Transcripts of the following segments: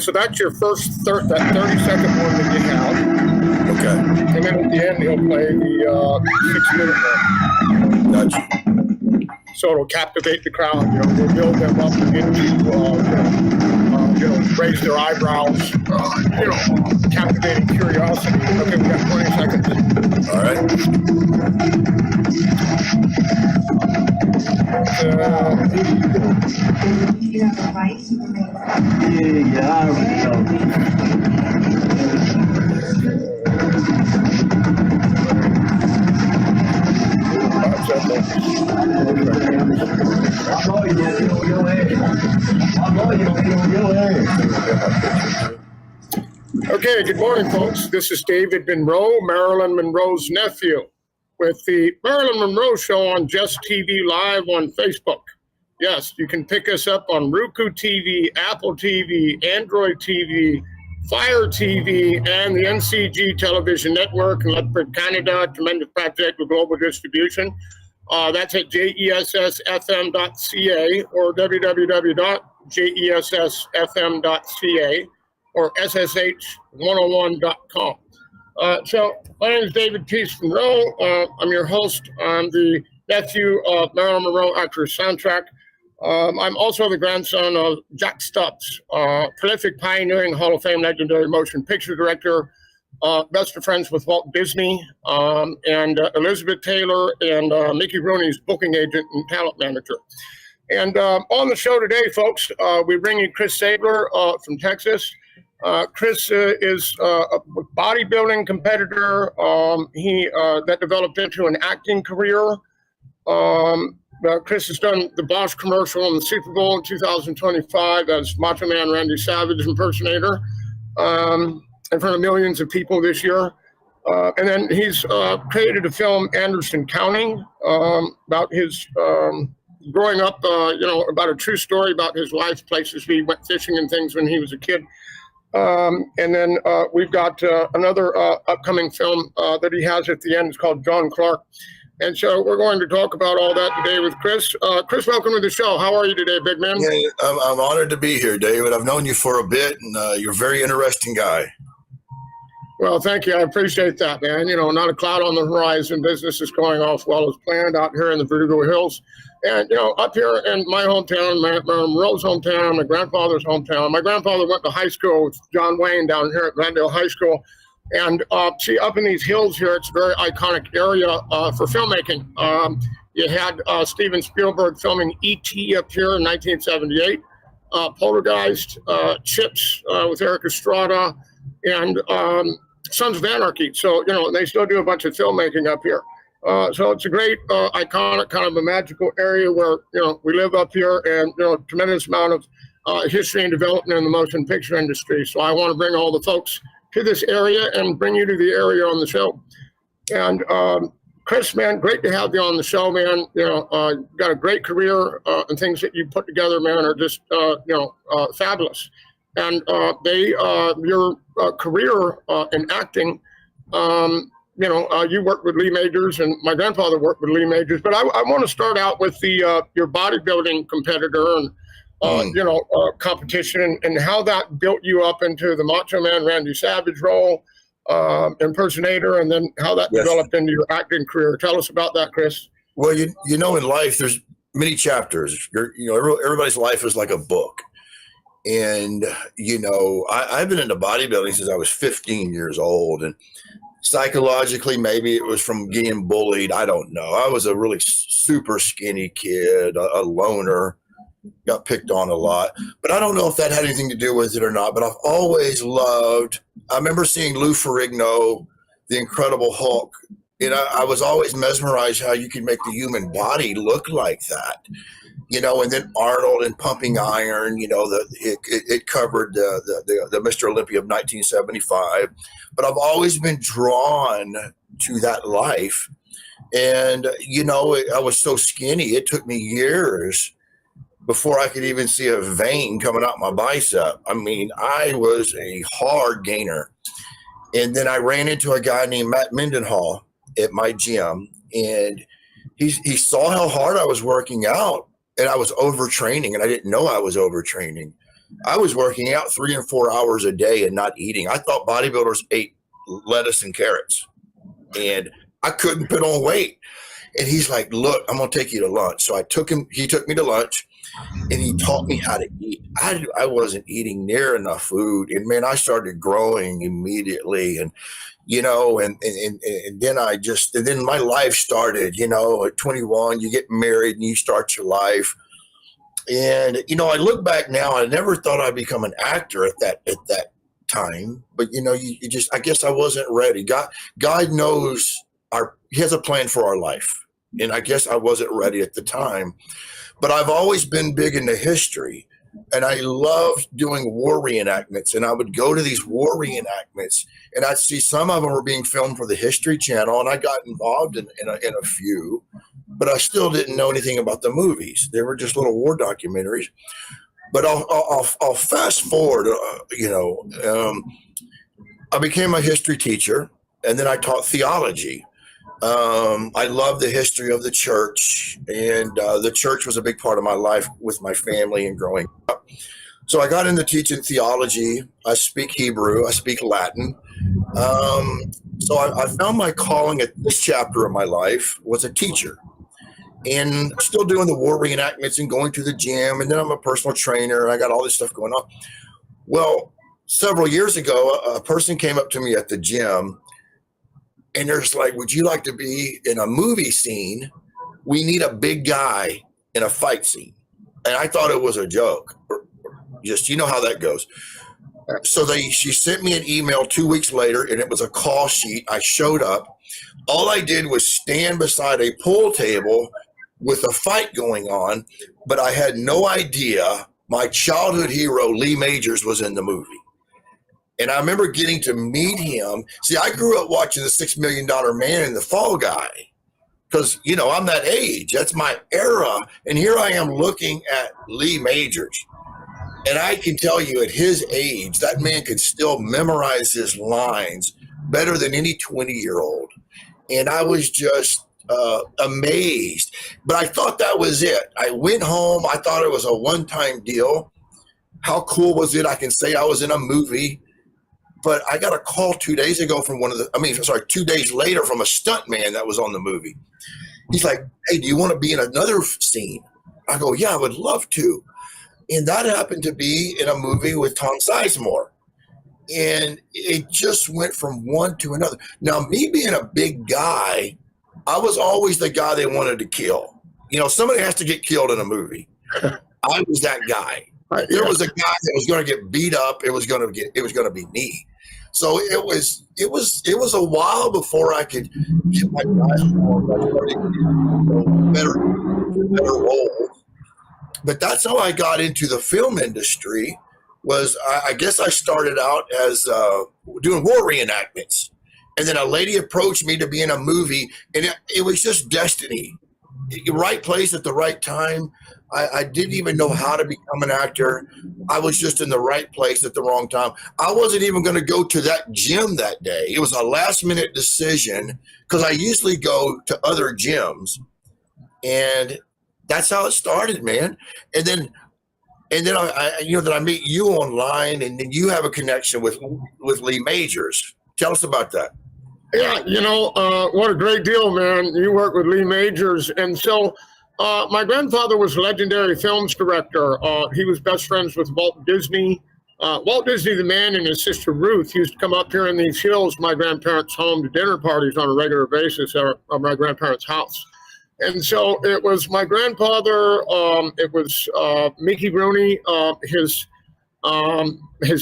so that's your first that 30-second one that you have. Okay. And then at the end, he'll play the 6-minute one. Gotcha. So it'll captivate the crowd. We'll build them up into, raise their eyebrows, captivating curiosity. Okay, we got 20 seconds. All right. You have a right to remain. Okay, good morning, folks. This is David Monroe, Marilyn Monroe's nephew, with the Marilyn Monroe Show on Jess TV Live on Facebook. Yes, you can pick us up on Roku TV, Apple TV, Android TV, Fire TV, and the NCG Television Network in Lethbridge, Canada. Tremendous project with global distribution. That's at jessfm.ca or www.jessfm.ca or ssh101.com. So my name is David Peace Monroe. I'm your host. I'm the nephew of Marilyn Monroe actress soundtrack. I'm also the grandson of Jack Stubbs, prolific pioneering Hall of Fame legendary motion picture director, best of friends with Walt Disney, and Elizabeth Taylor and Mickey Rooney's booking agent and talent manager. And on the show today, folks, we bring you Chris Seagler from Texas. Chris is a bodybuilding competitor. He that developed into an acting career. Chris has done the Bosch commercial in the Super Bowl in 2025 as Macho Man Randy Savage impersonator in front of millions of people this year. And then he's created a film, Anderson County, about his growing up, about a true story about his life, places he went fishing and things when he was a kid. And then we've got another upcoming film that he has at the end. It's called John Clark. And so we're going to talk about all that today with Chris. Chris, welcome to the show. How are you today, big man? Yeah, I'm honored to be here, David. I've known you for a bit, and you're a very interesting guy. Well, thank you. I appreciate that, man. Not a cloud on the horizon. Business is going off well as planned out here in the Verdugo Hills. And, up here in my hometown, Marilyn Monroe's hometown, my grandfather's hometown. My grandfather went to high school with John Wayne down here at Glendale High School. And see, up in these hills here, it's a very iconic area for filmmaking. You had Steven Spielberg filming E.T. up here in 1978, Poltergeist, Chips with Eric Estrada, and Sons of Anarchy. So, they still do a bunch of filmmaking up here. So it's a great, iconic, kind of a magical area where, we live up here, and, tremendous amount of history and development in the motion picture industry. So I want to bring all the folks to this area and bring you to the area on the show. And Chris, man, great to have you on the show, man. Got a great career, and things that you put together, man, are just, fabulous. And your career in acting, you worked with Lee Majors, and my grandfather worked with Lee Majors. But I want to start out with your bodybuilding competitor and competition, and how that built you up into the Macho Man Randy Savage role, impersonator, and then how that developed into your acting career. Tell us about that, Chris. Well, in life, there's many chapters. Everybody's life is like a book. And, I've been into bodybuilding since I was 15 years old. And psychologically, maybe it was from getting bullied. I don't know. I was a really super skinny kid, a loner. Got picked on a lot, but I don't know if that had anything to do with it or not. But I've always loved, I remember seeing Lou Ferrigno, the Incredible Hulk, and I was always mesmerized how you could make the human body look like that, and then Arnold and Pumping Iron, it covered the Mr. Olympia of 1975, but I've always been drawn to that life. And, I was so skinny, it took me years before I could even see a vein coming out my bicep. I mean, I was a hard gainer. And then I ran into a guy named Matt Mendenhall at my gym, and he saw how hard I was working out, and I was overtraining, and I didn't know I was overtraining. I was working out 3 and 4 hours a day and not eating. I thought bodybuilders ate lettuce and carrots, and I couldn't put on weight. And he's like, look, I'm going to take you to lunch. So he took me to lunch, and he taught me how to eat. I wasn't eating near enough food. And man, I started growing immediately. And, you know, and then my life started, you know, at 21, you get married and you start your life. And, you know, I look back now, I never thought I'd become an actor at that time. But, you know, I guess I wasn't ready. God knows he has a plan for our life. And I guess I wasn't ready at the time. But I've always been big into history. And I loved doing war reenactments. And I would go to these war reenactments, and I'd see some of them were being filmed for the History Channel. And I got involved in a few. But I still didn't know anything about the movies. They were just little war documentaries. But I'll fast forward, I became a history teacher, and then I taught theology. I love the history of the church, and the church was a big part of my life with my family and growing up. So I got into teaching theology. I speak Hebrew. I speak Latin. So I found my calling at this chapter of my life was a teacher. And still doing the war reenactments and going to the gym. And then I'm a personal trainer, and I got all this stuff going on. Well, several years ago, a person came up to me at the gym, and they're just like, would you like to be in a movie scene? We need a big guy in a fight scene. And I thought it was a joke. Just, you know how that goes. So she sent me an email 2 weeks later, and it was a call sheet. I showed up. All I did was stand beside a pool table with a fight going on, but I had no idea my childhood hero, Lee Majors, was in the movie. And I remember getting to meet him. See, I grew up watching The $6 Million Man and The Fall Guy because, you know, I'm that age. That's my era. And here I am looking at Lee Majors. And I can tell you at his age, that man could still memorize his lines better than any 20-year-old. And I was just amazed. But I thought that was it. I went home. I thought it was a one-time deal. How cool was it? I can say I was in a movie. But I got a call 2 days ago from 2 days later from a stuntman that was on the movie. He's like, hey, do you want to be in another scene? I go, yeah, I would love to. And that happened to be in a movie with Tom Sizemore. And it just went from one to another. Now, me being a big guy, I was always the guy they wanted to kill. You know, somebody has to get killed in a movie. I was that guy. There was a guy that was going to get beat up. It was going to be me. So it was a while before I could get my guys better role. But that's how I got into the film industry. Was I guess I started out as doing war reenactments, and then a lady approached me to be in a movie, and it was just destiny. Right place at the right time. I didn't even know how to become an actor. I was just in the right place at the wrong time. I wasn't even going to go to that gym that day. It was a last minute decision because I usually go to other gyms, and that's how it started, man. And then I meet you online, and then you have a connection with Lee Majors. Tell us about that. Yeah, what a great deal, man. You work with Lee Majors. And so my grandfather was a legendary films director. He was best friends with Walt Disney. Walt Disney, the man, and his sister Ruth used to come up here in these hills, my grandparents' home, to dinner parties on a regular basis at my grandparents' house. And so it was my grandfather, it was Mickey Rooney, his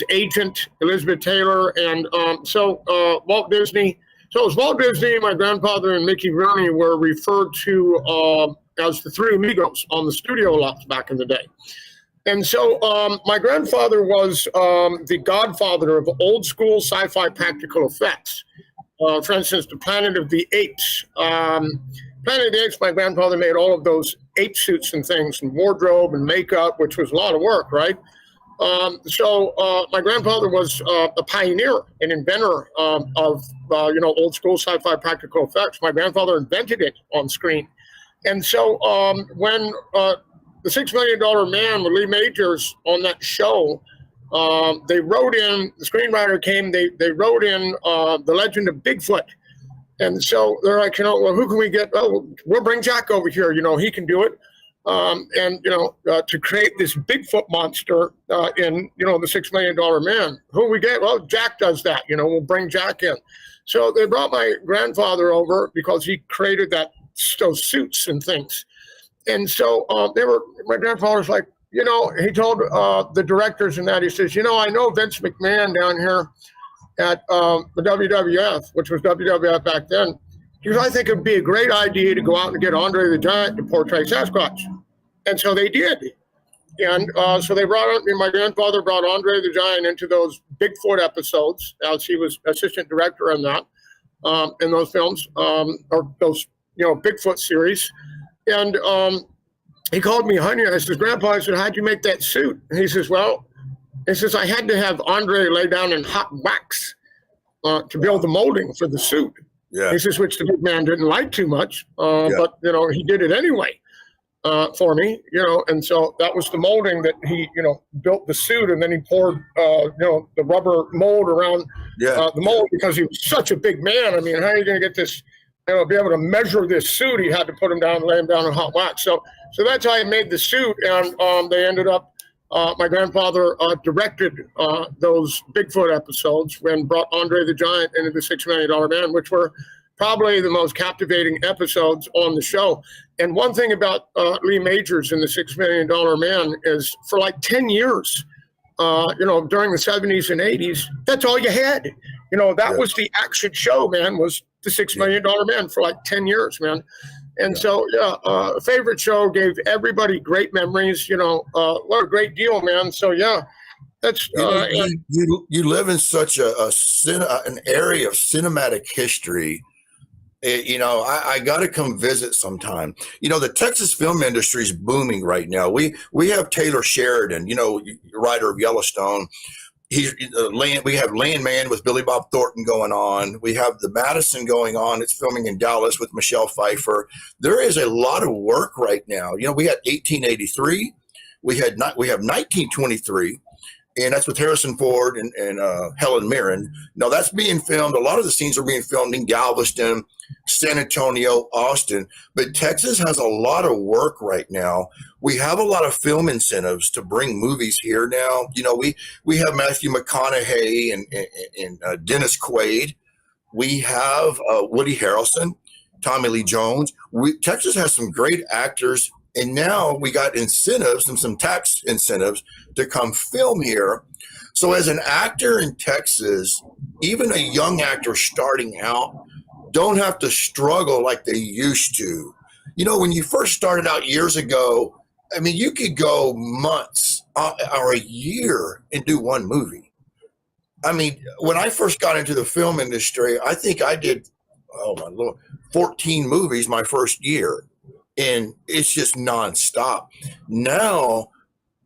agent, Elizabeth Taylor, and Walt Disney. So it was Walt Disney, my grandfather, and Mickey Rooney were referred to as the Three Amigos on the studio lots back in the day. And so my grandfather was the godfather of old school sci-fi practical effects. For instance, the Planet of the Apes. Planet of the Apes, my grandfather made all of those ape suits and things, and wardrobe and makeup, which was a lot of work, right? My grandfather was a pioneer, an inventor of old school sci-fi practical effects. My grandfather invented it on screen. And so when the $6 Million Man with Lee Majors on that show, they wrote in, the screenwriter came, they wrote in the legend of Bigfoot. And so they're like, well, who can we get? Oh, we'll bring Jack over here. He can do it. And to create this Bigfoot monster in, the $6 Million Man. Who we get? Well, Jack does that. We'll bring Jack in. So they brought my grandfather over because he created those suits and things. And so my grandfather's like, he told the directors and that, he says, I know Vince McMahon down here at the WWF, which was WWF back then. He goes, I think it'd be a great idea to go out and get Andre the Giant to portray Sasquatch. And so they did. And so they my grandfather brought Andre the Giant into those Bigfoot episodes, as he was assistant director on that, in those films, or those, Bigfoot series. And he called me honey. I said, Grandpa, I said, how'd you make that suit? And he says, I had to have Andre lay down in hot wax to build the molding for the suit. Yeah. He says, which the big man didn't like too much, but, he did it anyway for me, and so that was the molding that he, built the suit, and then he poured, the rubber mold around the mold because he was such a big man. I mean, how are you going to get this, be able to measure this suit? He had to put him down, lay him down in hot wax. So that's how he made the suit, and they ended up, my grandfather directed those Bigfoot episodes and brought Andre the Giant into the $6 Million Man, which were probably the most captivating episodes on the show. And one thing about Lee Majors in the $6 Million Man is for like 10 years, during the 70s and 80s, that's all you had. That was the action show, man, was the $6 Million Man for like 10 years, man. And so, favorite show, gave everybody great memories, what a great deal, man. So, yeah, that's... you live in such an area of cinematic history. I got to come visit sometime. The Texas film industry is booming right now. We have Taylor Sheridan, writer of Yellowstone. We have Landman with Billy Bob Thornton going on. We have the Madison going on. It's filming in Dallas with Michelle Pfeiffer. There is a lot of work right now. We had 1883. We have 1923. And that's with Harrison Ford and Helen Mirren. Now that's being filmed. A lot of the scenes are being filmed in Galveston, San Antonio, Austin. But Texas has a lot of work right now. We have a lot of film incentives to bring movies here now. We have Matthew McConaughey and Dennis Quaid. We have Woody Harrelson, Tommy Lee Jones. Texas has some great actors. And now we got incentives and some tax incentives to come film here. So as an actor in Texas, even a young actor starting out don't have to struggle like they used to. When you first started out years ago, I mean, you could go months or a year and do one movie. I mean, when I first got into the film industry, I think I did, 14 movies my first year. And it's just nonstop. Now,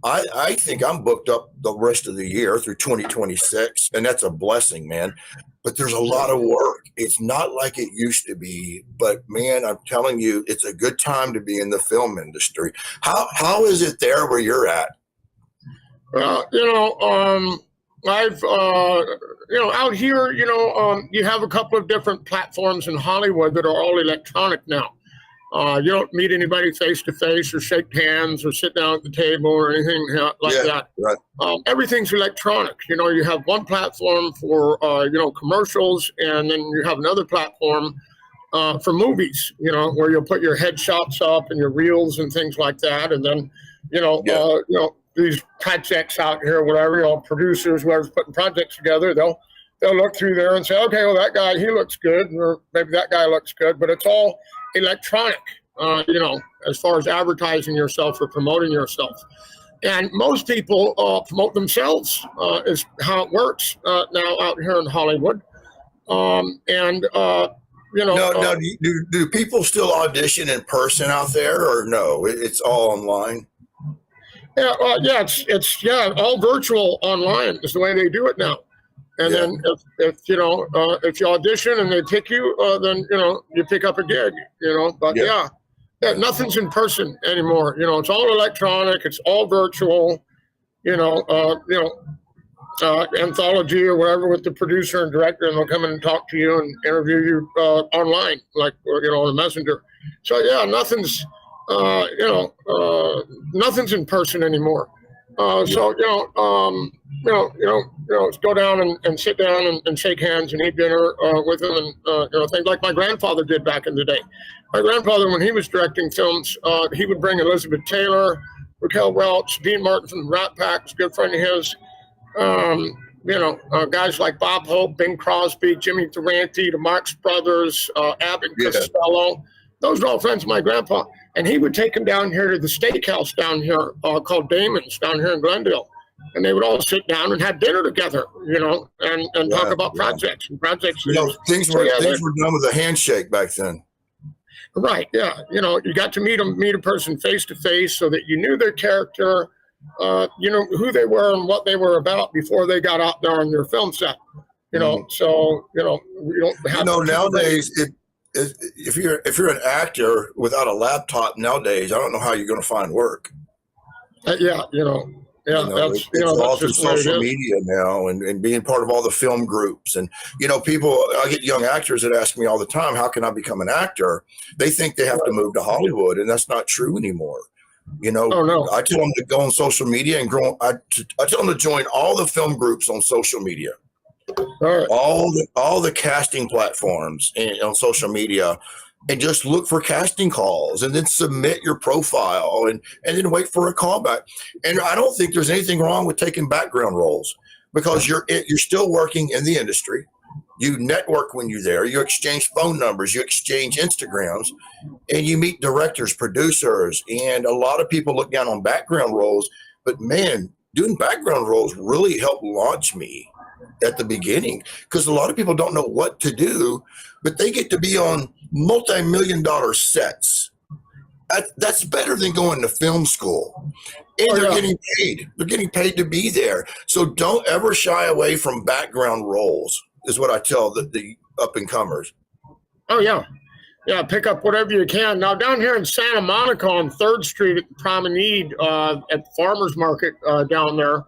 I think I'm booked up the rest of the year through 2026, and that's a blessing, man. But there's a lot of work. It's not like it used to be, but man, I'm telling you, it's a good time to be in the film industry. How is it there where you're at? Well, I've, out here, you have a couple of different platforms in Hollywood that are all electronic now. You don't meet anybody face to face or shake hands or sit down at the table or anything like that. Right. Everything's electronic. You have one platform for, commercials, and then you have another platform for movies, where you'll put your headshots up and your reels and things like that. And then, these projects out here, whatever, producers, whoever's putting projects together, they'll look through there and say, okay, well, that guy, he looks good, or maybe that guy looks good, but it's all electronic, as far as advertising yourself or promoting yourself. And most people promote themselves is how it works now out here in Hollywood. Do people still audition in person out there, or no? It's all online. Yeah, it's all virtual online is the way they do it now. And then if you audition and they pick you, then you pick up a gig. But Yeah, nothing's in person anymore. It's all electronic. It's all virtual. Anthology or whatever with the producer and director, and they'll come in and talk to you and interview you online, like on a messenger. So yeah, nothing's in person anymore. So go down and sit down and shake hands and eat dinner with them, and things like my grandfather did back in the day. My grandfather, when he was directing films, he would bring Elizabeth Taylor, Raquel Welch, Dean Martin from the Rat Pack, was a good friend of his. Guys like Bob Hope, Bing Crosby, Jimmy Durante, the Marx Brothers, Abbott and Costello. Those are all friends of my grandpa. And he would take them down here to the steakhouse down here called Damon's down here in Glendale. And they would all sit down and have dinner together, and talk about projects and projects. Things were done with a handshake back then. Right. Yeah. You got to meet a person face to face so that you knew their character, who they were and what they were about before they got out there on your film set. So we don't have. Nowadays, if you're an actor without a laptop nowadays, I don't know how you're going to find work. It's all through social media now, and being part of all the film groups, and I get young actors that ask me all the time, how can I become an actor? They think they have to move to Hollywood, and that's not true anymore. Oh, no. I tell them to go on social media and I tell them to join all the film groups on social media, right. all the casting platforms on social media, and just look for casting calls and then submit your profile and then wait for a callback. And I don't think there's anything wrong with taking background roles, because you're still working in the industry. You network when you're there. You exchange phone numbers. You exchange Instagrams, and you meet directors, producers, and a lot of people look down on background roles. But man, doing background roles really helped launch me at the beginning, because a lot of people don't know what to do, but they get to be on multi-million-dollar sets. That's better than going to film school. And they're getting paid. They're getting paid to be there. So don't ever shy away from background roles, is what I tell the up-and-comers. Oh, yeah. Yeah, pick up whatever you can. Now, down here in Santa Monica on 3rd Street at the Promenade at the Farmers Market down there,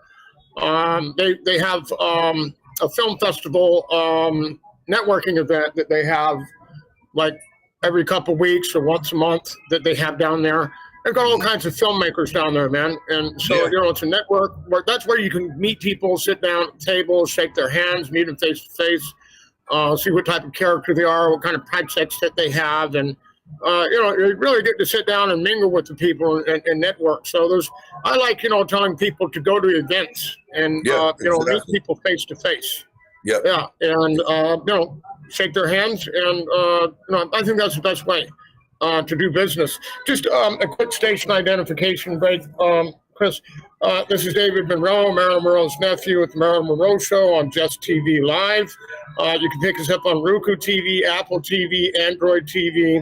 they have a film festival networking event that they have like every couple of weeks or once a month that they have down there. They've got all kinds of filmmakers down there, man. And so, it's a network where that's where you can meet people, sit down at tables, shake their hands, meet them face to face, see what type of character they are, what kind of projects that they have. And, you really get to sit down and mingle with the people and network. So I like, telling people to go to events and, meet people face to face. Yeah. And, shake their hands. And, I think that's the best way to do business. Just a quick station identification break, Chris. This is David Monroe, Marilyn Monroe's nephew with the Marilyn Monroe Show on Jess TV Live. You can pick us up on Roku TV, Apple TV, Android TV,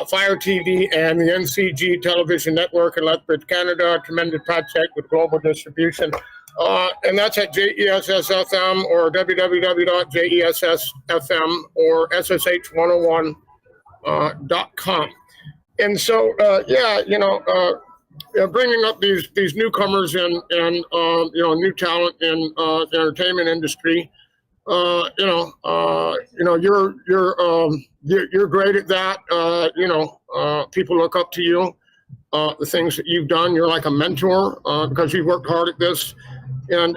Fire TV, and the NCG Television Network in Lethbridge, Canada, a tremendous project with global distribution. And that's at JESS-FM or www.jessfm or SSH101.com. And so, bringing up these newcomers and new talent in the entertainment industry, you're great at that. People look up to you. The things that you've done, you're like a mentor because you've worked hard at this. And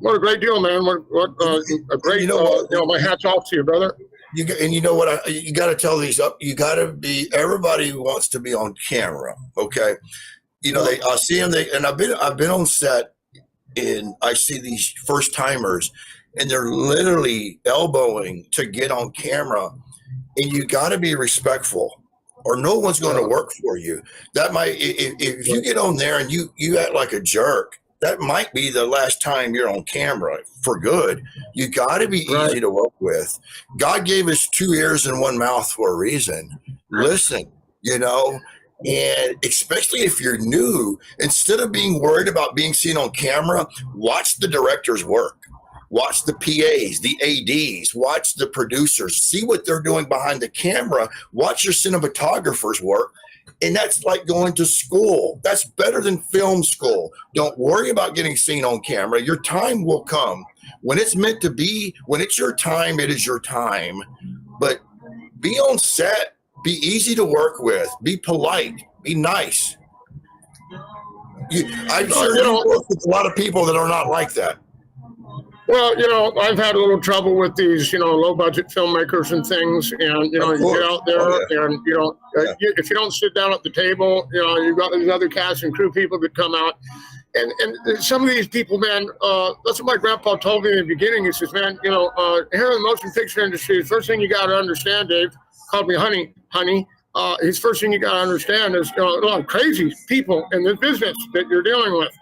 what a great deal, man! What a great, my hat's off to you, brother. You got to tell these up. You got to be. Everybody wants to be on camera, okay? I see them. And I've been on set, and I see these first timers, and they're literally elbowing to get on camera, and you got to be respectful, or no one's going to work for you. That might, if you get on there and you act like a jerk, that might be the last time you're on camera for good. You got to be easy to work with. God gave us 2 ears and 1 mouth for a reason. Listen, and especially if you're new, instead of being worried about being seen on camera, watch the director's work. Watch the PAs, the ADs, watch the producers, see what they're doing behind the camera, watch your cinematographers work, And that's like going to school. That's better than film school. Don't worry about getting seen on camera. Your time will come. When it's meant to be, when it's your time, it is your time. But be on set, be easy to work with, be polite, be nice. I'm sure you work with a lot of people that are not like that. Well, I've had a little trouble with these, low budget filmmakers and things. And, you get out there and, if you don't sit down at the table, you've got these other cast and crew people that come out. And some of these people, man, that's what my grandpa told me in the beginning. He says, man, here in the motion picture industry, the first thing you got to understand, Dave, called me honey. His first thing you got to understand is a lot of crazy people in this business that you're dealing with.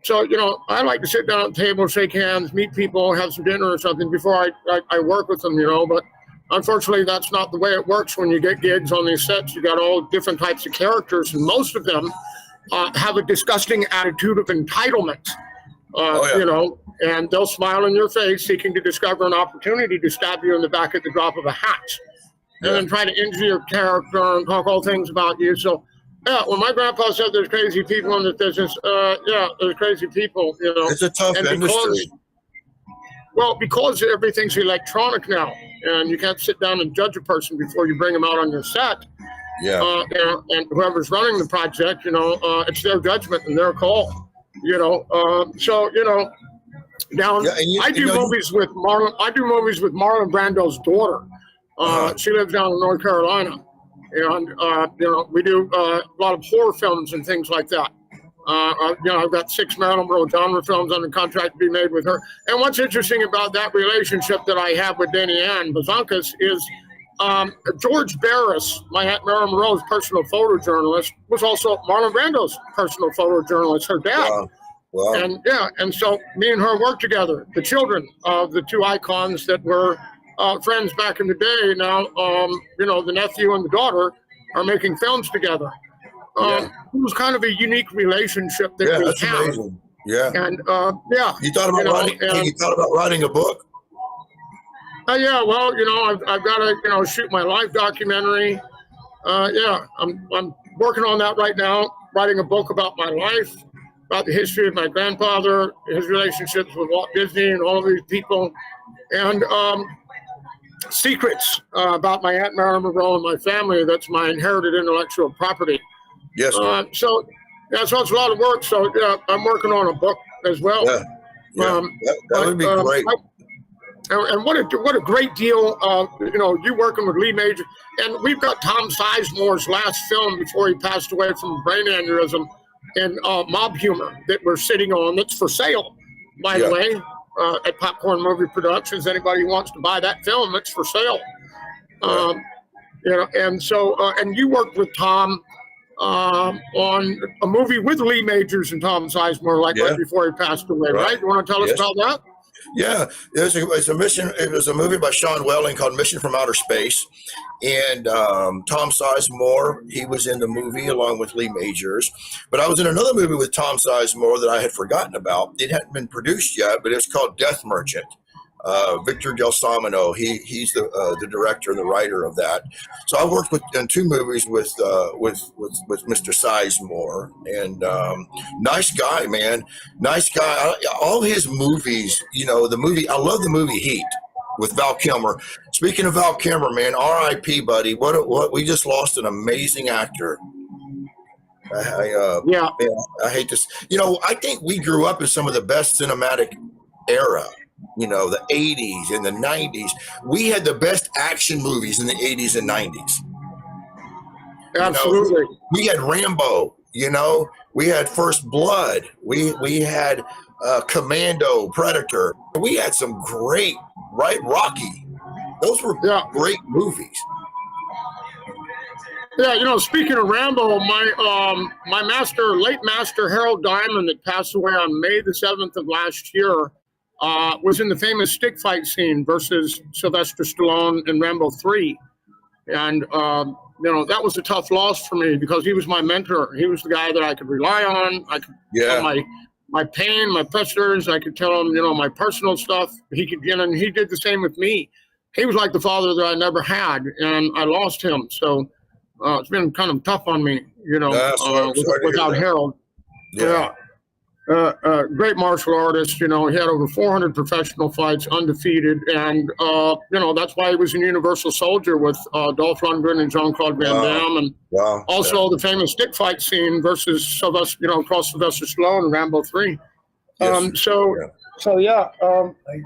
So, I like to sit down at the table, shake hands, meet people, have some dinner or something before I work with them, but unfortunately that's not the way it works when you get gigs on these sets. You got all different types of characters, and most of them have a disgusting attitude of entitlement, and they'll smile in your face seeking to discover an opportunity to stab you in the back at the drop of a hat, and then try to injure your character and talk all things about you. So, yeah, when my grandpa said there's crazy people in this business, there's crazy people, It's a tough industry. Because everything's electronic now, and you can't sit down and judge a person before you bring them out on your set. Yeah. And whoever's running the project, it's their judgment and their call, Now, I do movies with Marlon Brando's daughter. She lives down in North Carolina. And, we do a lot of horror films and things like that. I've got 6 Marilyn Monroe genre films under contract to be made with her. And what's interesting about that relationship that I have with Danny Ann Bazankas is George Barris, my Aunt Marilyn Monroe's personal photojournalist, was also Marlon Brando's personal photojournalist, her dad. Wow. And so me and her worked together, the children of the two icons that were friends back in the day. Now, the nephew and the daughter are making films together. It was kind of a unique relationship that we that's had. amazing. Yeah. And You thought about writing? You thought about writing a book? I've got to shoot my life documentary. I'm working on that right now. Writing a book about my life, about the history of my grandfather, his relationships with Walt Disney and all of these people, and secrets about my Aunt Marilyn Monroe and my family. That's my inherited intellectual property. Yes. So it's a lot of work. So I'm working on a book as well. That would be great. And what a great deal. You working with Lee Major, and we've got Tom Sizemore's last film before he passed away from a brain aneurysm, and Mob Humor that we're sitting on. That's for sale, by the way. At Popcorn Movie Productions. Anybody who wants to buy that film, it's for sale. And so, and you worked with Tom on a movie with Lee Majors and Tom Sizemore, right before he passed away, right? You want to tell us about that? Yeah, it was a movie by Sean Welling called Mission from Outer Space, and Tom Sizemore, he was in the movie along with Lee Majors. But I was in another movie with Tom Sizemore that I had forgotten about. It hadn't been produced yet, but it's called Death Merchant. Victor Del Samano, he's the director and the writer of that. So I worked in 2 movies with Mr. Sizemore, and nice guy, man, nice guy. All his movies, I love the movie Heat with Val Kilmer. Speaking of Val Kilmer, man, R.I.P. buddy. What we just lost an amazing actor. Man, I hate this. I think we grew up in some of the best cinematic era. The 80s and the 90s. We had the best action movies in the 80s and 90s. Absolutely. We had Rambo, we had First Blood. We had Commando, Predator. We had some great, Rocky. Those were great movies. Yeah, speaking of Rambo, my master, late master Harold Diamond, that passed away on May the 7th of last year, was in the famous stick fight scene versus Sylvester Stallone in Rambo 3. And, that was a tough loss for me because he was my mentor. He was the guy that I could rely on. I could tell my pain, my pressures. I could tell him, my personal stuff. He could, and he did the same with me. He was like the father that I never had, and I lost him. So, It's been kind of tough on me, Sorry to hear without that. Harold. Yeah. Great martial artist. He had over 400 professional fights, undefeated, and that's why he was a Universal Soldier with Dolph Lundgren and Jean-Claude Van Damme, and also the famous stick fight scene versus Sylvester, across Sylvester Stallone in Rambo 3. Yes.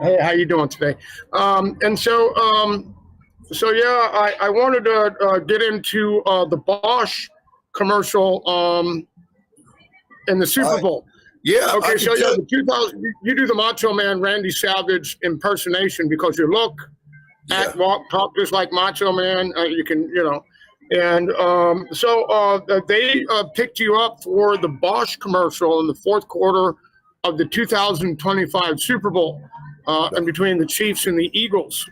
Hey, how you doing today? I wanted to get into the Bosch commercial in the Super Bowl. Yeah. Okay, the 2000, you do the Macho Man Randy Savage impersonation because you look, act, walk, talk just like Macho Man. You can, and they picked you up for the Bosch commercial in the fourth quarter of the 2025 Super Bowl, and between the Chiefs and the Eagles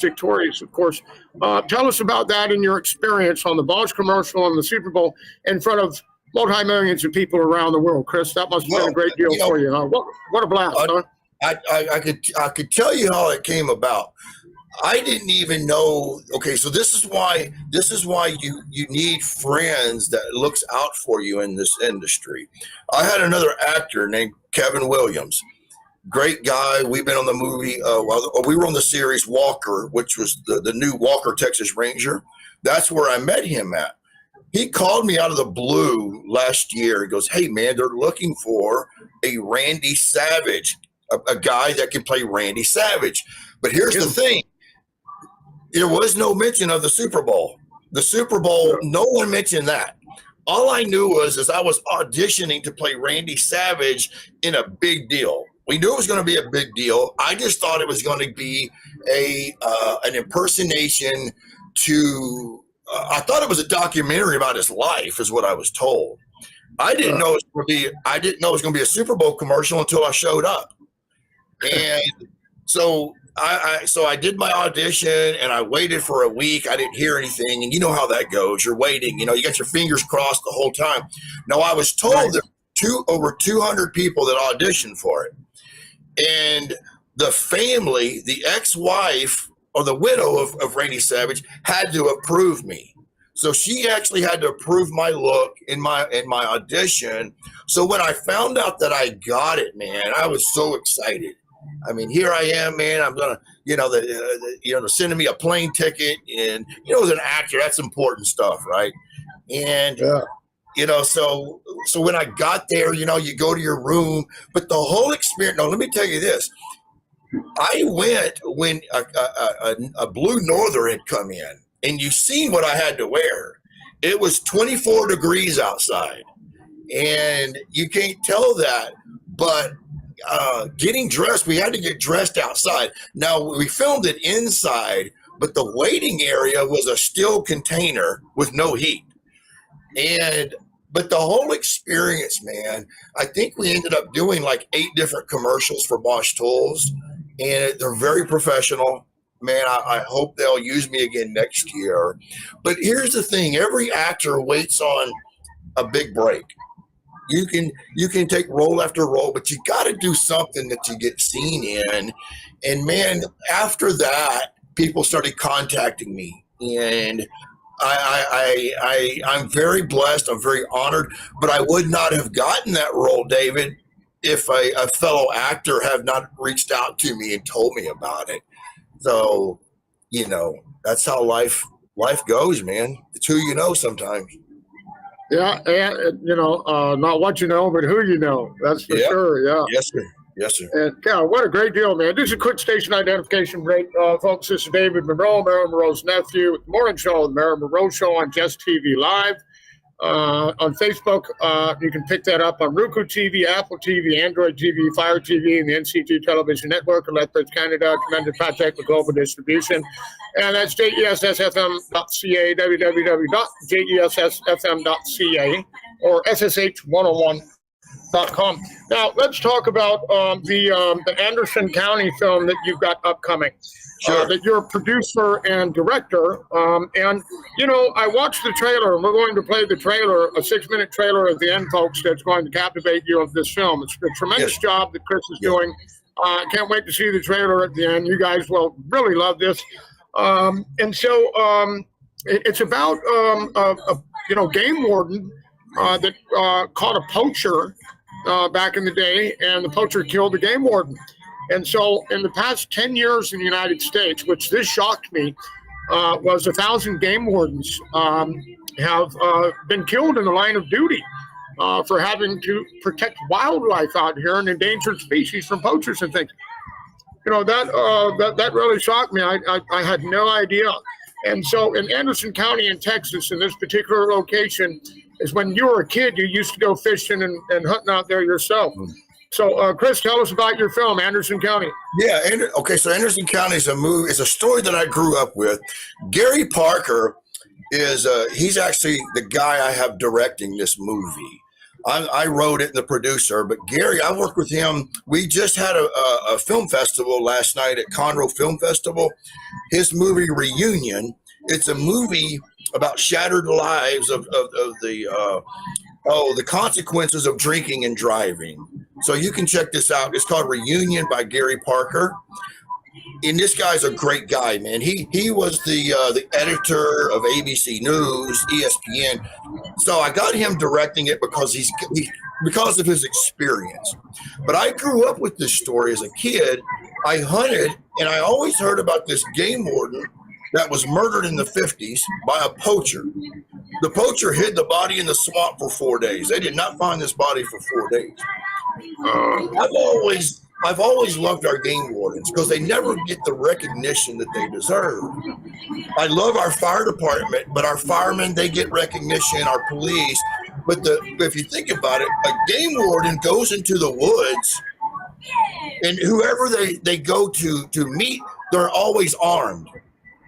victorious, of course. Tell us about that and your experience on the Bosch commercial and the Super Bowl in front of multi-millions of people around the world, Chris. That must have been a great deal for you, huh? What a blast, huh? I could tell you how it came about. I didn't even know. Okay, so this is why you need friends that looks out for you in this industry. I had another actor named Kevin Williams, great guy. We've been on the movie. We were on the series Walker, which was the new Walker Texas Ranger. That's where I met him at. He called me out of the blue last year. He goes, "Hey man, they're looking for a Randy Savage, a guy that can play Randy Savage." But here's the thing. There was no mention of the Super Bowl. The Super Bowl, no one mentioned that. All I knew was I was auditioning to play Randy Savage in a big deal. We knew it was going to be a big deal. I just thought it was going to be an impersonation to I thought it was a documentary about his life, is what I was told. I didn't know it was going to be a Super Bowl commercial until I showed up. And so I did my audition and I waited for a week. I didn't hear anything. And you know how that goes. You're waiting, you got your fingers crossed the whole time. Now I was told that over 200 people that auditioned for it. And the family, the ex-wife or the widow of Randy Savage had to approve me. So she actually had to approve my look in my audition. So when I found out that I got it, man, I was so excited. I mean, here I am, man. I'm gonna, they're sending me a plane ticket, and as an actor, that's important stuff, right? And so when I got there, you go to your room, but the whole experience. No, let me tell you this. I went when a Blue Norther had come in, and you seen what I had to wear. It was 24 degrees outside, and you can't tell that, but getting dressed, we had to get dressed outside. Now, we filmed it inside, but the waiting area was a steel container with no heat. But the whole experience, man, I think we ended up doing like 8 different commercials for Bosch Tools, and they're very professional. Man, I hope they'll use me again next year. But here's the thing. Every actor waits on a big break. You can take role after role, but you got to do something that you get seen in. And man, after that, people started contacting me, and I'm very blessed. I'm very honored, but I would not have gotten that role, David, if a fellow actor had not reached out to me and told me about it. So, that's how life goes, man. It's who you know sometimes. Yeah, and not what you know, but who you know. That's for sure. Yeah. Yes, sir. Yes, sir. And God, what a great deal, man. This is a quick station identification break, folks. This is David Monroe, Marilyn Monroe's nephew. The morning show, the Marilyn Monroe Show on Jess TV Live. On Facebook, you can pick that up on Roku TV, Apple TV, Android TV, Fire TV, and the NCT Television Network, and Lethbridge, Canada, Tremendous Project with global distribution. And that's jessfm.ca, www.jessfm.ca, or ssh101.com. Now, let's talk about the Anderson County film that you've got upcoming. Sure. That you're a producer and director. And, I watched the trailer, and we're going to play the trailer, a 6-minute trailer at the end, folks, that's going to captivate you of this film. It's a tremendous job that Chris is doing. Can't wait to see the trailer at the end. You guys will really love this. It's about a game warden that caught a poacher back in the day, and the poacher killed the game warden. And so in the past 10 years in the United States, which this shocked me, was 1,000 game wardens have been killed in the line of duty for having to protect wildlife out here and endangered species from poachers and things. That really shocked me. I had no idea. And so in Anderson County in Texas, in this particular location, is when you were a kid, you used to go fishing and hunting out there yourself. So, Chris, tell us about your film, Anderson County. Yeah. Okay. So Anderson County is a movie. It's a story that I grew up with. Gary Parker is he's actually the guy I have directing this movie. I wrote it and the producer, but Gary, I worked with him. We just had a film festival last night at Conroe Film Festival. His movie Reunion. It's a movie about shattered lives of the consequences of drinking and driving. So you can check this out. It's called Reunion by Gary Parker. And this guy's a great guy, man. He was the editor of ABC News, ESPN. So I got him directing it because because of his experience. But I grew up with this story as a kid. I hunted, and I always heard about this game warden that was murdered in the 50s by a poacher. The poacher hid the body in the swamp for 4 days. They did not find this body for 4 days. I've always loved our game wardens because they never get the recognition that they deserve. I love our fire department, but our firemen, they get recognition, our police. But if you think about it, a game warden goes into the woods, and whoever they go to meet, they're always armed.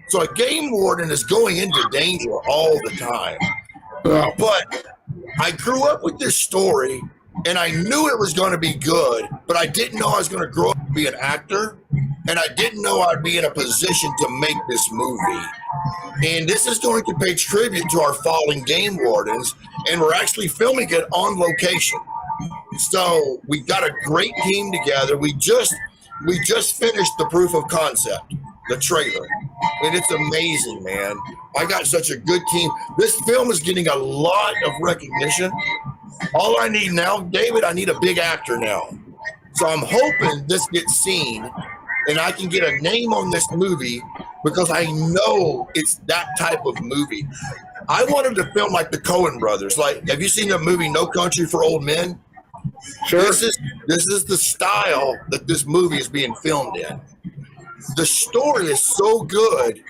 So a game warden is going into danger all the time. But I grew up with this story, and I knew it was going to be good, but I didn't know I was going to grow up and be an actor, and I didn't know I'd be in a position to make this movie. And this is going to pay tribute to our fallen game wardens, and we're actually filming it on location. So we got a great team together. We just finished the proof of concept, the trailer, and it's amazing, man. I got such a good team. This film is getting a lot of recognition. All I need now, David, I need a big actor now. So I'm hoping this gets seen and I can get a name on this movie because I know it's that type of movie. I wanted to film like the Coen brothers. Like, have you seen the movie No Country for Old Men? Sure. This is the style that this movie is being filmed in. The story is so good,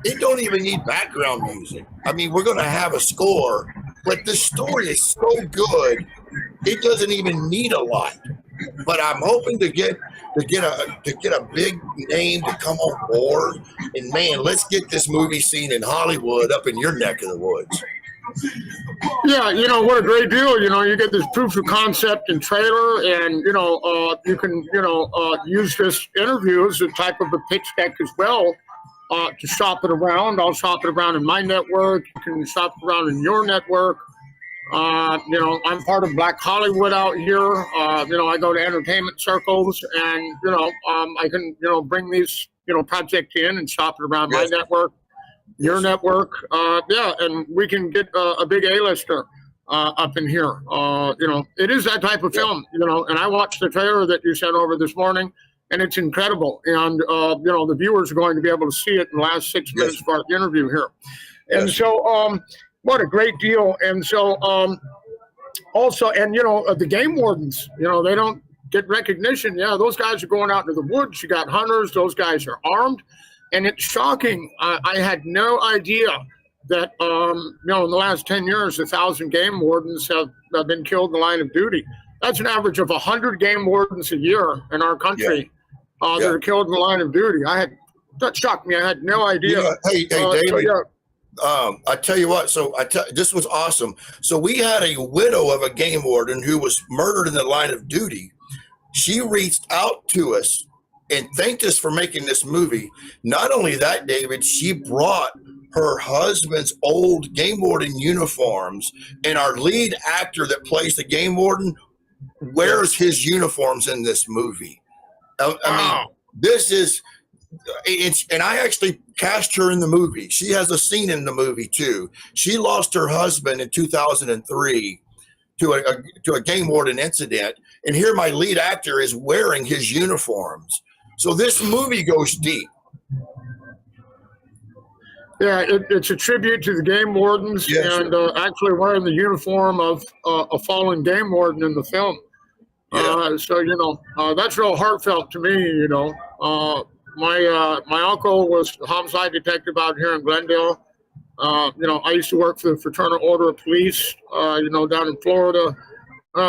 it don't even need background music. I mean, we're going to have a score, but the story is so good, it doesn't even need a lot. But I'm hoping to get a big name to come on board. And man, let's get this movie seen in Hollywood, up in your neck of the woods. Yeah, what a great deal. You get this proof of concept and trailer, and you can use this interview as a type of a pitch deck as well. To shop it around. I'll shop it around in my network. You can shop it around in your network. I'm part of Black Hollywood out here. I go to entertainment circles, and I can bring these project in and shop it around my network, your network. And we can get a big A-lister up in here. It is that type of film. And I watched the trailer that you sent over this morning, and it's incredible. And the viewers are going to be able to see it in the last 6 minutes of our interview here. And so what a great deal. And so also, and the game wardens, they don't get recognition. Yeah, those guys are going out into the woods. You got hunters, those guys are armed. And it's shocking. I had no idea that in the last 10 years 1,000 game wardens have been killed in the line of duty. That's an average of 100 game wardens a year in our country. That are killed in the line of duty. That shocked me. I had no idea. Hey, David. I tell you what. So this was awesome. So we had a widow of a game warden who was murdered in the line of duty. She reached out to us and thanked us for making this movie. Not only that, David, she brought her husband's old game warden uniforms, and our lead actor that plays the game warden wears his uniforms in this movie. I mean, this is and I actually cast her in the movie. She has a scene in the movie too. She lost her husband in 2003 to a game warden incident, and here my lead actor is wearing his uniforms. So this movie goes deep. Yeah, it's a tribute to the game wardens, and actually wearing the uniform of a fallen game warden in the film. So that's real heartfelt to me. My uncle was a homicide detective out here in Glendale. I used to work for the Fraternal Order of Police, down in Florida.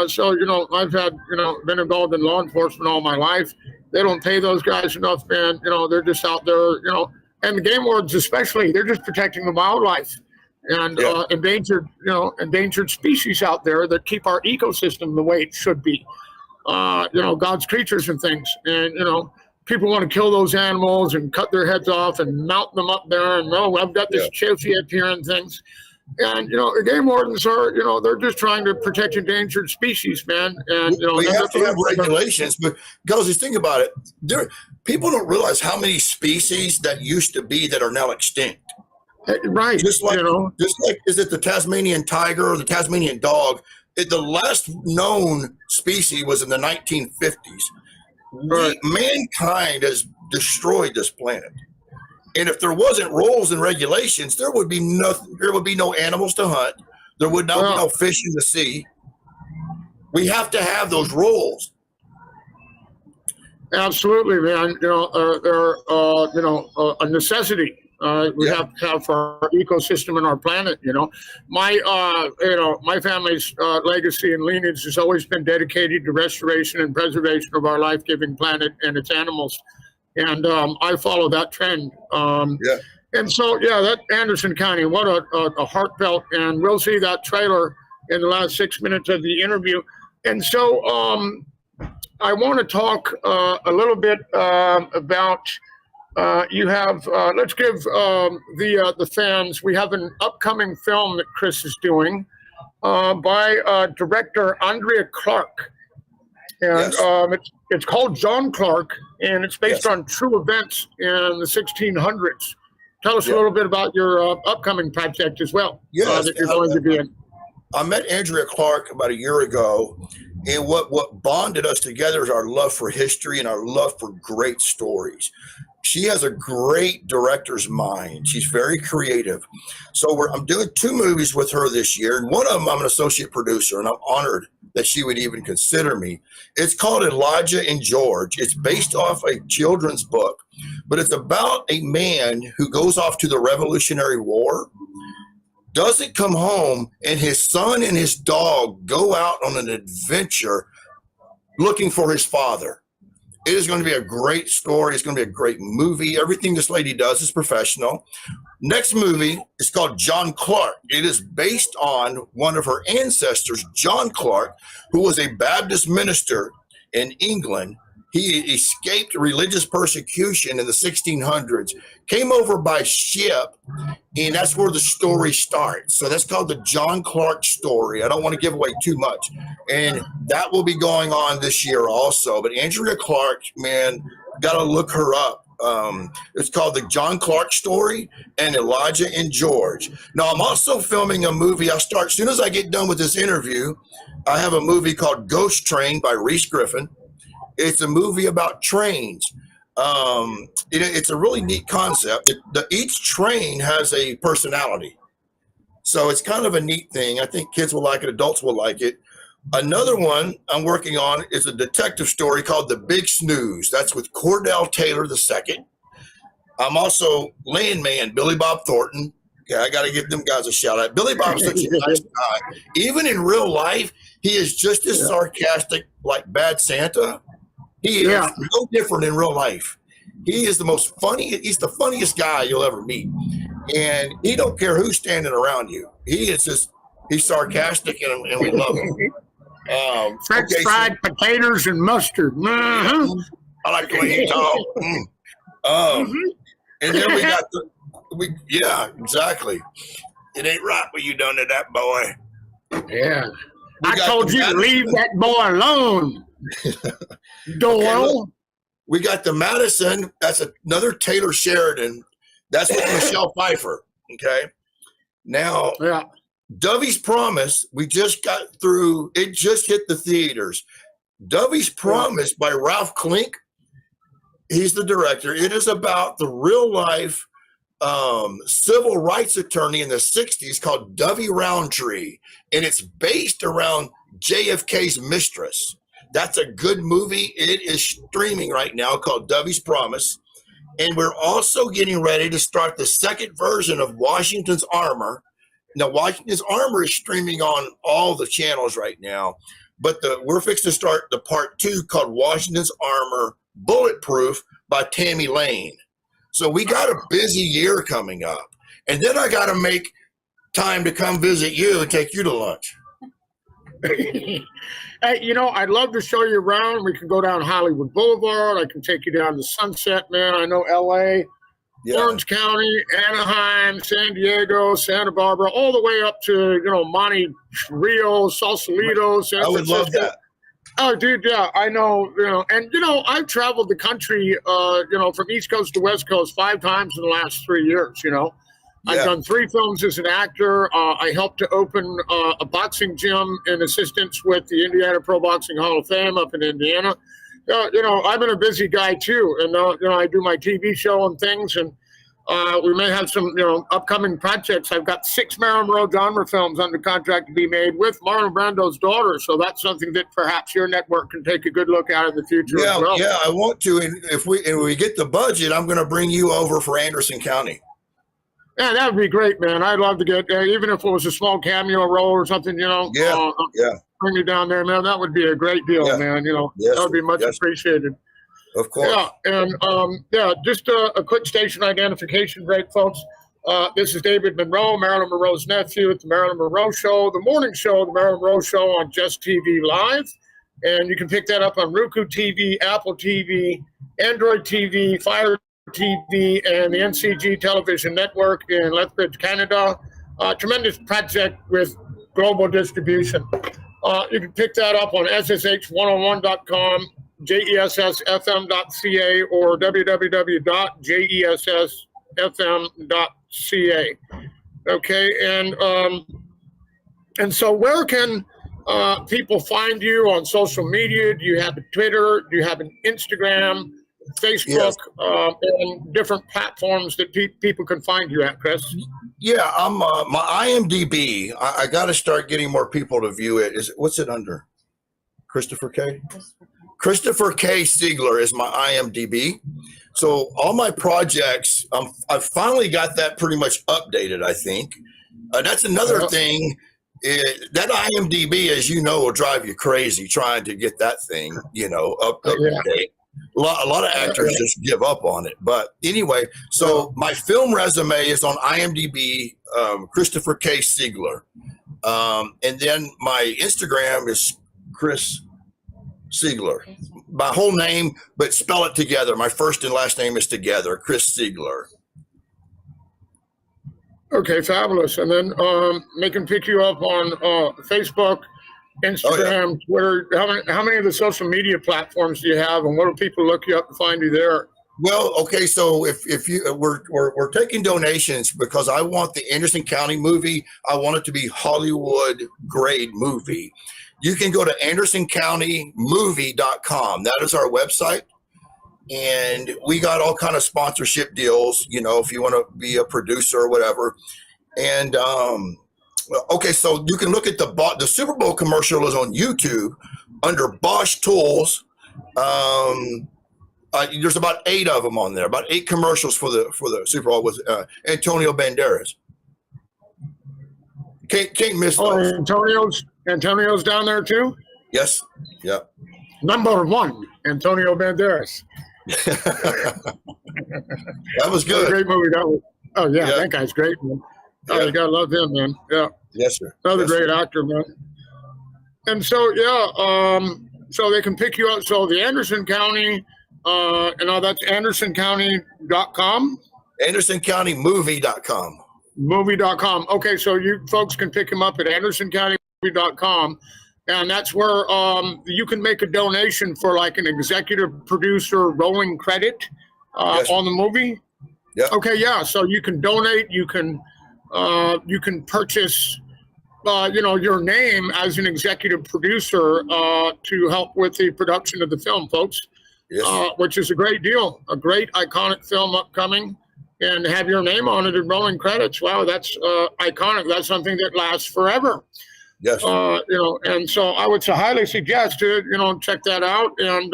So I've had, been involved in law enforcement all my life. They don't pay those guys enough, man. They're just out there, and the game wardens especially, they're just protecting the wildlife and endangered species out there that keep our ecosystem the way it should be. God's creatures and things. And, people want to kill those animals and cut their heads off and mount them up there. And, I've got this trophy up here and things. And, the game wardens are, they're just trying to protect endangered species, man. And, we have to have regulations, but guys, just think about it. People don't realize how many species that used to be that are now extinct. Right. Just like, is it the Tasmanian tiger or the Tasmanian dog? The last known species was in the 1950s. Right. Mankind has destroyed this planet. And if there wasn't rules and regulations, there would be nothing. There would be no animals to hunt. There would not be no fish in the sea. We have to have those rules. Absolutely, man. They're a necessity. We have to have for our ecosystem and our planet. My family's legacy and lineage has always been dedicated to restoration and preservation of our life-giving planet and its animals, and I follow that trend. And so, that Anderson County, what a heartfelt, and we'll see that trailer in the last 6 minutes of the interview. And so, I want to talk a little bit about. You have, let's give the fans, we have an upcoming film that Chris is doing by director Andrea Clark. And it's called John Clark, and it's based on true events in the 1600s. Tell us a little bit about your upcoming project as well that you're going to be in. I met Andrea Clark about a year ago, and what bonded us together is our love for history and our love for great stories. She has a great director's mind. She's very creative. So I'm doing 2 movies with her this year, and one of them I'm an associate producer, and I'm honored that she would even consider me. It's called Elijah and George. It's based off a children's book, but it's about a man who goes off to the Revolutionary War, doesn't come home, and his son and his dog go out on an adventure looking for his father. It is going to be a great story. It's going to be a great movie. Everything this lady does is professional. Next movie is called John Clark. It is based on one of her ancestors, John Clark, who was a Baptist minister in England. He escaped religious persecution in the 1600s, came over by ship, and that's where the story starts. So that's called the John Clark story. I don't want to give away too much. And that will be going on this year also. But Andrea Clark, man, got to look her up. It's called the John Clark story and Elijah and George. Now, I'm also filming a movie. I'll start as soon as I get done with this interview. I have a movie called Ghost Train by Reese Griffin. It's a movie about trains. It's a really neat concept. Each train has a personality. So it's kind of a neat thing. I think kids will like it. Adults will like it. Another one I'm working on is a detective story called The Big Snooze. That's with Cordell Taylor II. I'm also Landman, Billy Bob Thornton. Okay, I got to give them guys a shout out. Billy Bob's such a nice guy. Even in real life, he is just as sarcastic like Bad Santa. He is no different in real life. He is he's the funniest guy you'll ever meet. And he don't care who's standing around you. He's sarcastic and we love him. French fried potatoes and mustard. I like the way he talks. And then we got exactly. It ain't right what you done to that boy. Yeah. I told you to leave that boy alone. Doyle. We got the Madison. That's another Taylor Sheridan. That's with Michelle Pfeiffer. Okay. Now, Yeah. Dovey's Promise, we just got through. It just hit the theaters. Dovey's Promise by Ralph Klink. He's the director. It is about the real life civil rights attorney in the 60s called Dovey Roundtree. And it's based around JFK's mistress. That's a good movie. It is streaming right now called Dovey's Promise. And we're also getting ready to start the second version of Washington's Armor. Now, Washington's Armor is streaming on all the channels right now. But we're fixing to start the part 2 called Washington's Armor Bulletproof by Tammy Lane. So we got a busy year coming up. And then I got to make time to come visit you and take you to lunch. Hey, I'd love to show you around. We can go down Hollywood Boulevard. I can take you down to Sunset, man. I know LA, Orange County, Anaheim, San Diego, Santa Barbara, all the way up to, Monte Rio, Sausalito, San Francisco. I would love that. Oh, dude, yeah, I know, I've traveled the country, from East Coast to West Coast 5 times in the last 3 years, I've done 3 films as an actor. I helped to open a boxing gym in assistance with the Indiana Pro Boxing Hall of Fame up in Indiana. I've been a busy guy too, and I do my TV show and things, and we may have some upcoming projects. I've got 6 Marilyn Monroe genre films under contract to be made with Marlon Brando's daughter, so that's something that perhaps your network can take a good look at in the future as well. Yeah, I want to, and if we get the budget, I'm going to bring you over for Anderson County. Yeah, that would be great, man. I'd love to get there, even if it was a small cameo role or something, bring you down there, man. That would be a great deal, man. That would be much appreciated. Of course. Yeah, and just a quick station identification break, folks. This is David Monroe, Marilyn Monroe's nephew at the Marilyn Monroe Show, the morning show, the Marilyn Monroe Show on Jess TV Live. And you can pick that up on Roku TV, Apple TV, Android TV, Fire TV, and the NCG Television Network in Lethbridge, Canada. Tremendous project with global distribution. You can pick that up on ssh101.com, jessfm.ca, or www.jessfm.ca. Okay, and so where can people find you on social media? Do you have a Twitter? Do you have an Instagram, Facebook, and different platforms that people can find you at, Chris? Yeah, I'm my IMDb. I got to start getting more people to view it. What's it under? Christopher K. Christopher K. Seagler is my IMDb. So all my projects, I've finally got that pretty much updated. I think that's another thing. That IMDb, as you know, will drive you crazy trying to get that thing, up to date. A lot of actors just give up on it. But anyway, so my film resume is on IMDb, Christopher K. Seagler. And then my Instagram is Chris Seagler. My whole name, but spell it together. My first and last name is together, Chris Seagler. Okay, fabulous. And then they can pick you up on Facebook, Instagram, Twitter. How many of the social media platforms do you have, and what do people look you up to find you there? Well, okay, so if you we're taking donations because I want the Anderson County movie. I want it to be Hollywood grade movie. You can go to AndersonCountyMovie.com. That is our website, and we got all kind of sponsorship deals. If you want to be a producer or whatever, and okay, so you can look at the Super Bowl commercial is on YouTube under Bosch Tools. There's about 8 of them on there, about 8 commercials for the Super Bowl with Antonio Banderas. Can't miss those. Antonio's down there too? Yes. Yeah. Number 1, Antonio Banderas. That was good. Great movie. That guy's great, man. Oh, you gotta love him, man. Yeah. Yes, sir. Another great actor, man. And so, so they can pick you up. So the Anderson County, that's AndersonCounty.com. AndersonCountyMovie.com. Movie.com. Okay, so you folks can pick him up at AndersonCountyMovie.com. and that's where you can make a donation for like an executive producer rolling credit Yes. on the movie. Yeah. Okay, yeah. So you can donate. You can purchase, your name as an executive producer to help with the production of the film, folks. Yes. Which is a great deal, a great iconic film upcoming, and have your name on it in rolling credits. Wow, that's iconic. That's something that lasts forever. Yes. And so I would highly suggest to, check that out and,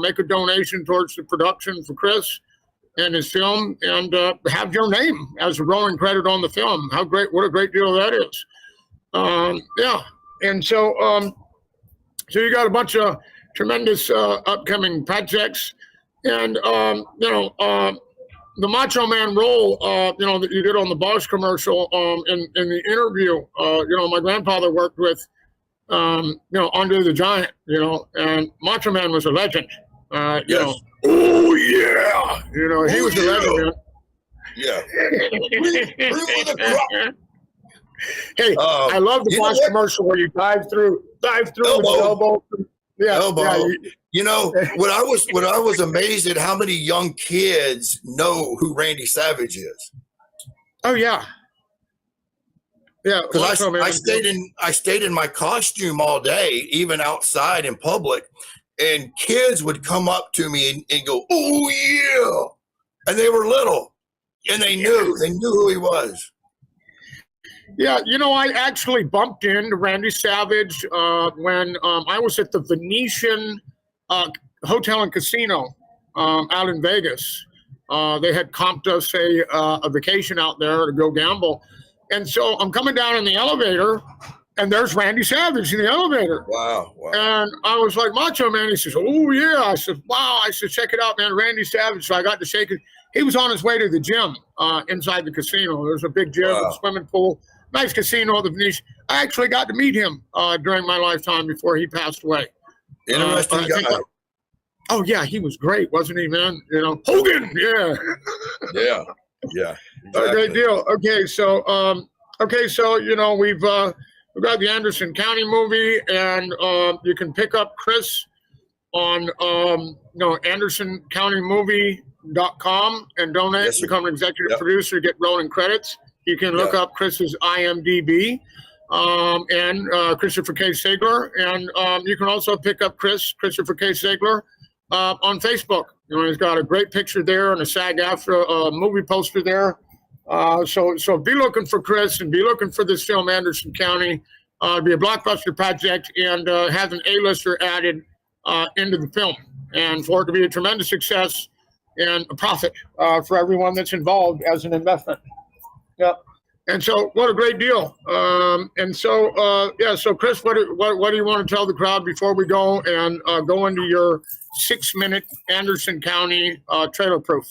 make a donation towards the production for Chris and his film, and have your name as a rolling credit on the film. What a great deal that is. Yeah. And so you got a bunch of tremendous upcoming projects, and the Macho Man role, that you did on the Bosch commercial, in the interview, my grandfather worked with, Andre the Giant, and Macho Man was a legend. Yes. Oh yeah, he was a legend, man. Yeah. Bring with a crop. Hey, I love the Bosch commercial where you dive through Elbow. with the elbow. Yeah, Elbow. yeah. When I was amazed at how many young kids know who Randy Savage is. Oh yeah. Yeah, because I stayed in my costume all day, even outside in public, and kids would come up to me and go, "Oh yeah," and they were little, and they knew who he was. Yeah, I actually bumped into Randy Savage when I was at the Venetian Hotel and Casino out in Vegas. They had comped us a vacation out there to go gamble. And so I'm coming down in the elevator, and there's Randy Savage in the elevator. Wow. And I was like, Macho Man. He says, "Oh, yeah." I said, "Wow." I said, "Check it out, man, Randy Savage." So I got to shake it. He was on his way to the gym inside the casino. There's a big gym, a swimming pool, nice casino at the Venetian. I actually got to meet him during my lifetime before he passed away. Interesting guy. Oh, yeah, he was great, wasn't he, man? Hogan, yeah. Yeah. Exactly. A great deal. Okay, so we've got the Anderson County movie, and you can pick up Chris on AndersonCountyMovie.com and donate. Yes, become an executive producer, get rolling credits. You can look up Chris's IMDb and Christopher K. Seagler, and you can also pick up Christopher K. Seagler on Facebook. He's got a great picture there and a SAG-AFTRA movie poster there. So be looking for Chris and be looking for this film, Anderson County. Be a blockbuster project and have an A-lister added into the film, and for it to be a tremendous success and a profit for everyone that's involved as an investment. Yeah. And so what a great deal. So Chris, what do you want to tell the crowd before we go and go into your 6-minute Anderson County trailer proof?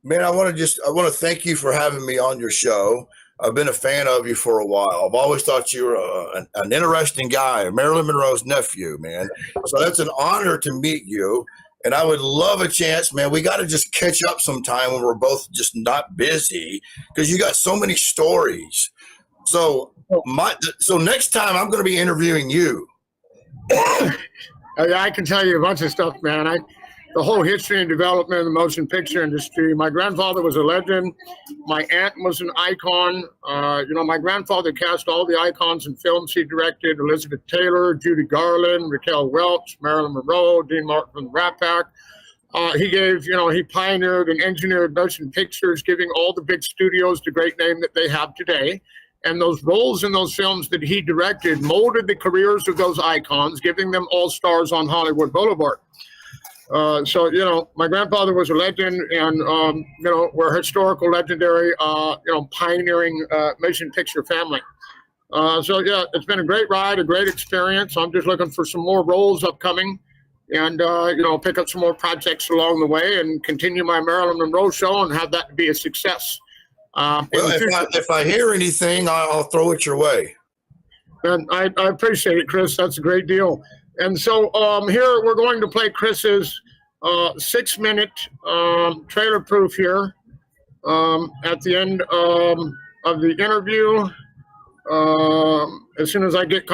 Man, I want to thank you for having me on your show. I've been a fan of you for a while. I've always thought you were an interesting guy, Marilyn Monroe's nephew, man. So that's an honor to meet you. And I would love a chance, man. We got to just catch up sometime when we're both just not busy, because you got so many stories. So next time I'm going to be interviewing you. I can tell you a bunch of stuff, man. The whole history and development of the motion picture industry. My grandfather was a legend. My aunt was an icon. My grandfather cast all the icons in films he directed: Elizabeth Taylor, Judy Garland, Raquel Welch, Marilyn Monroe, Dean Martin from the Rat Pack. He pioneered and engineered motion pictures, giving all the big studios the great name that they have today. And those roles in those films that he directed molded the careers of those icons, giving them all stars on Hollywood Boulevard. My grandfather was a legend, and, we're a historical, legendary, pioneering motion picture family. It's been a great ride, a great experience. I'm just looking for some more roles upcoming and, pick up some more projects along the way and continue my Marilyn Monroe show and have that be a success. If I hear anything, I'll throw it your way. And I appreciate it, Chris. That's a great deal. And so here we're going to play Chris's 6-minute trailer proof here at the end of the interview. As soon as I get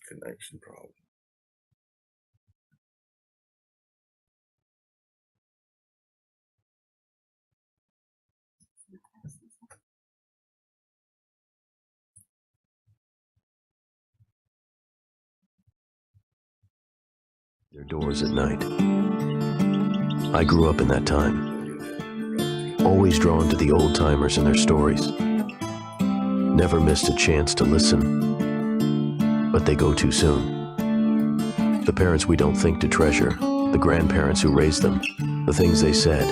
Connection problem. Their doors at night. I grew up in that time, always drawn to the old-timers and their stories. Never missed a chance to listen, but they go too soon. The parents we don't think to treasure, the grandparents who raised them, the things they said,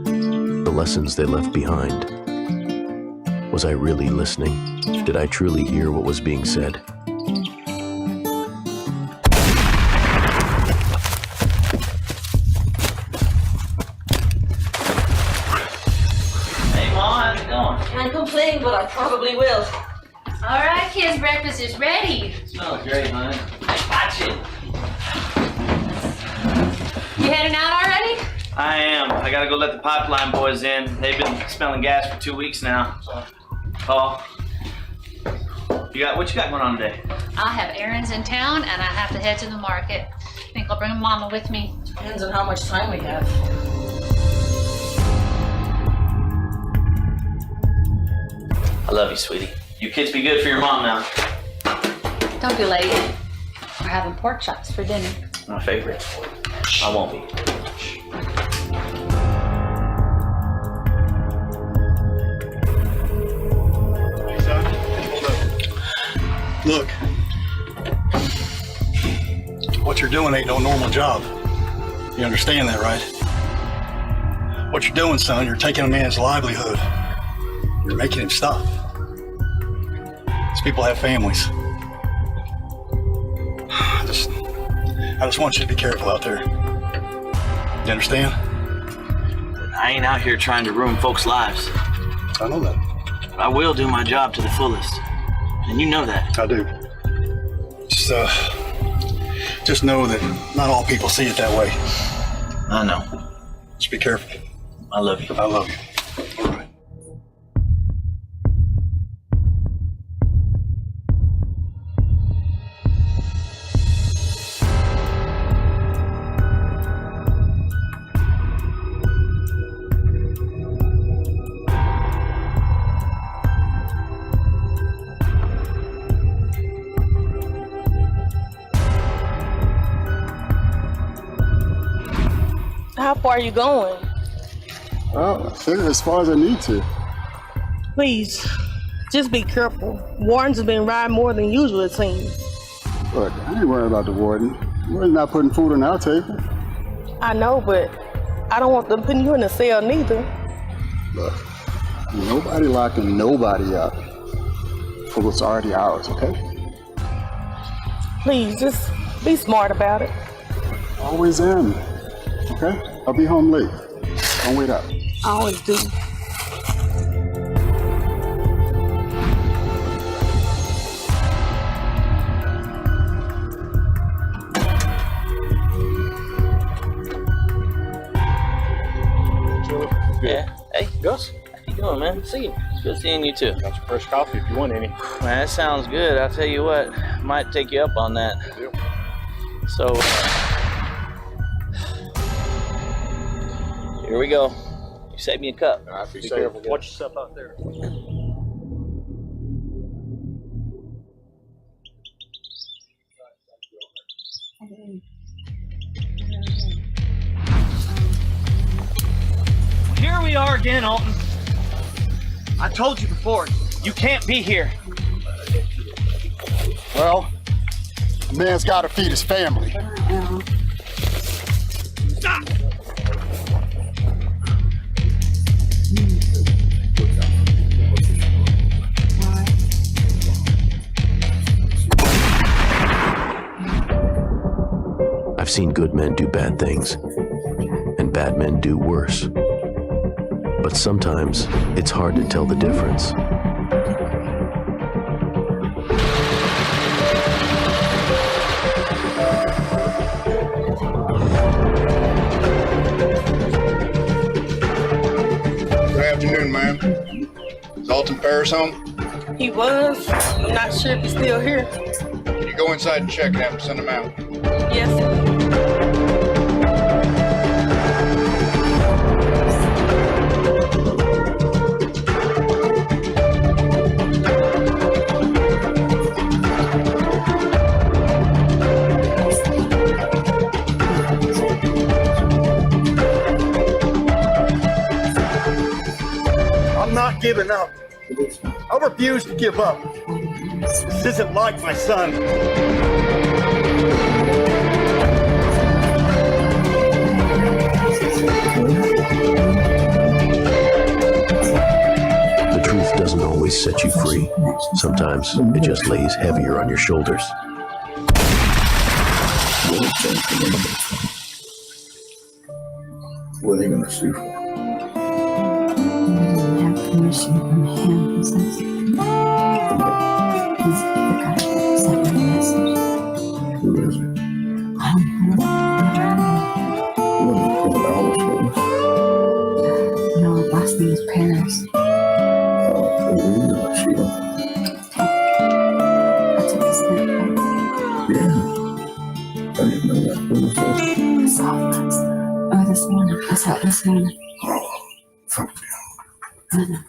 the lessons they left behind. Was I really listening? Did I truly hear what was being said? Can't complain, but I probably will. All right, kids, breakfast is ready. Smells great, honey. Watch it. You heading out already? I am. I gotta go let the pipeline boys in. They've been smelling gas for 2 weeks now. Paul, what you got going on today? I have errands in town, and I have to head to the market. I think I'll bring Mama with me. Depends on how much time we have. I love you, sweetie. You kids be good for your mom now. Don't be late. We're having pork chops for dinner. My favorite. I won't be. Hey, son, hold up. Look, what you're doing ain't no normal job. You understand that, right? What you're doing, son, you're taking a man's livelihood. You're making him stop. These people have families. I just want you to be careful out there. You understand? I ain't out here trying to ruin folks' lives. I know that. But I will do my job to the fullest. And you know that. I do. Just know that not all people see it that way. I know. Just be careful. I love you. I love you. All right. How far are you going? Well, I figure as far as I need to. Please, just be careful. Warden's been riding more than usual, it seems. Look, I ain't worried about the warden. Warden's not putting food on our table. I know, but I don't want them putting you in a cell neither. Look, nobody locking nobody up for what's already ours, okay? Please, just be smart about it. Always am, okay? I'll be home late. Don't wait up. I always do. Yeah. Hey, Gus. How you doing, man? See you. It's good seeing you too. Got some fresh coffee if you want any. Man, that sounds good. I'll tell you what, might take you up on that. Yep. So, here we go. You saved me a cup. All right, be careful. Watch yourself out there. Here we are again, Alton. I told you before, you can't be here. Well, a man's gotta feed his family. Stop! I've seen good men do bad things, and bad men do worse. But sometimes it's hard to tell the difference. morning, ma'am. Is Alton Paris home? He was. I'm not sure if he's still here. Can you go inside and check and have him send him out? Yes. I'm not giving up. I refuse to give up. This isn't like my son. The truth doesn't always set you free. Sometimes it just lays heavier on your shoulders. What are they going to sue for? Permission from him. He says he's the guy that sent me a message. Who is it? I don't know. No, the last name is Paris. That's what he said, right? Yeah. I didn't know that. What was that? I saw it this morning. I saw it this morning. Oh, fuck yeah. I know.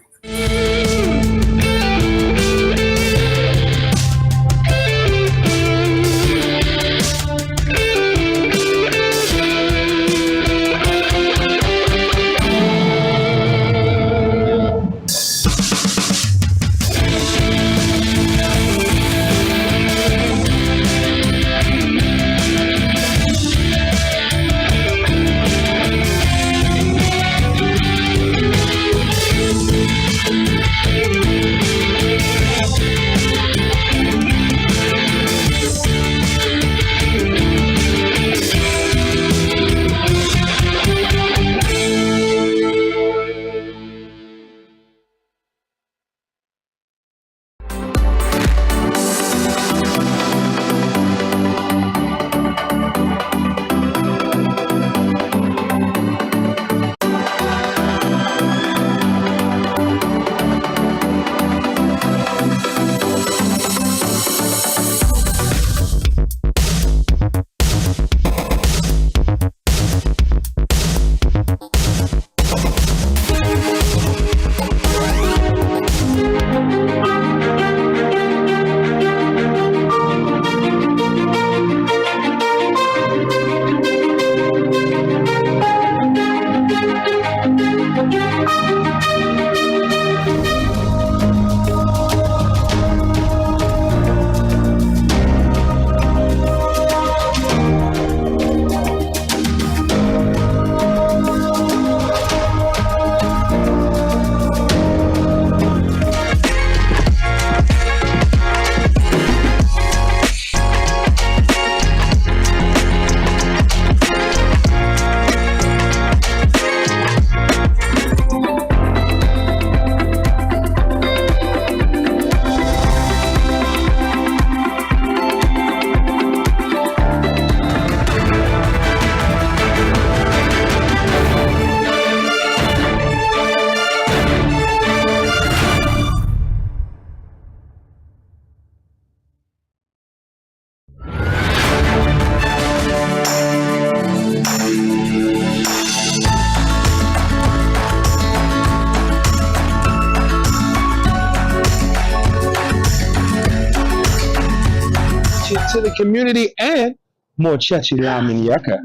To the community and Muchachi La Muñeca.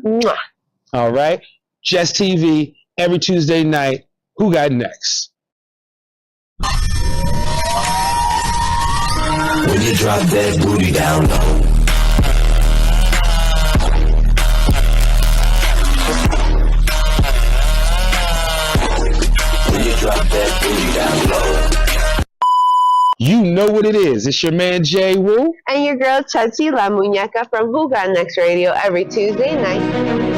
All right. Jess TV every Tuesday night. Who got next? When you drop that booty down low. When you drop that booty down low. You know what it is. It's your man Jay Woo. And your girl Chachi La Muñeca from Who Got Next Radio every Tuesday night.